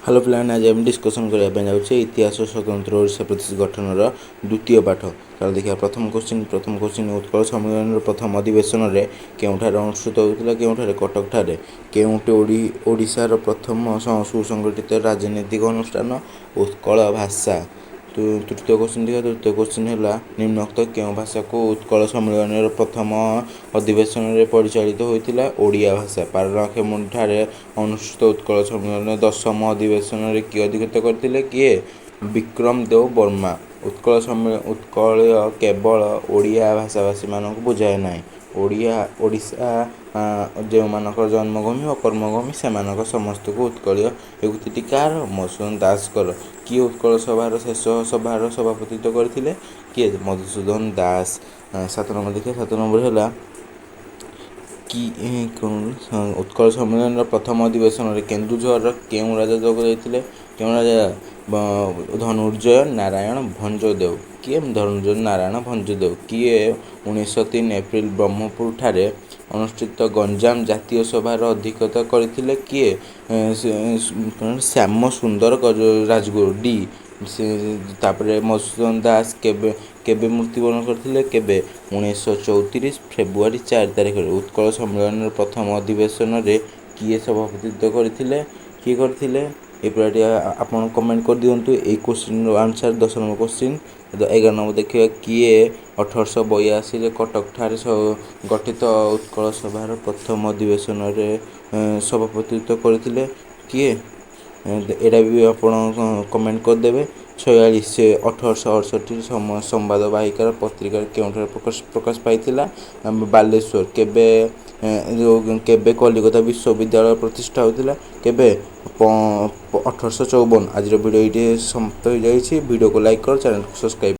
Hello plan आज हम discussion करने जाऊँ इतिहास स्वतंत्र ओडिशा प्रदेश गठन द्वितीय पाठ। तार देखिए प्रथम क्वेश्चन उत्कल सम्मेलन प्रथम अधिवेशन में केउठारे अनुष्ठित होता केउठारे कटक ठारे केउठी ओडिशार प्रथम सुसंगठित राजनीतिक अनुष्ठान उत्कल भाषा। तो तृतीय क्वेश्चन है निम्नोक्त क्यों भाषा को उत्कल सम्मेलन प्रथम अधिवेशन में परिचालित होता ओडिया भाषा। पारलाखेमुंडी अनुष्ठित उत्कल सम्मेलन 10म अधिवेशन में किए अधिकृत करते किए विक्रम देव वर्मा। उत्कल केवल ओडिया भाषाभाषी मानक बुझाए ना ओडिशा जो मानकर जन्मभूमि और कर्मभूमि से समस्त को उत्कल युक्ति कार मधुसूदन दास किए उत्कल सभार शेष सभार सभापतित्व करते किए मधुसूदन दास। 7 नंबर देखिए 7 नंबर है कि उत्कल सम्मेलन प्रथम अधिवेशन में केन्दुझर केउं राजा जोग देते केउं राजा धनुर्जय नारायण भंजदेव किए धनुर्जय नारायण भंजदेव किए 1903 एप्रिल ब्रह्मपुर ठारे अनुष्ठित गंजाम जातीय सभार अध्यक्षता करथिले किए श्याम सुंदर राजगुरु डी। तापरे मधुसूदन दास केबे मृत्युवरण करथिले केबे 1934 फेब्रुआरी 4 तारिख उत्कल सम्मेलन प्रथम अधिवेशन में किए सभापतित्व करथिले किए करथिले आप कमेंट कर दिंतु। ये question answer 10 number question. 11 number देखिए किए 1882 कटक ठारे गठित उत्कल सभार प्रथम अधिवेशन में सभापतित्व करथिले किए एटा भी आप कमेंट करदे। 46 1868 संवाद वाहिकार पत्रिका केउठारे प्रकाश पाइथिला बालेश्वर केबे केबे कलिकता विश्वविद्यालय प्रतिष्ठा होता केबे 1854। आज वीडियो ये समाप्त हो जाए। वीडियो को लाइक कर चैनल को सब्सक्राइब।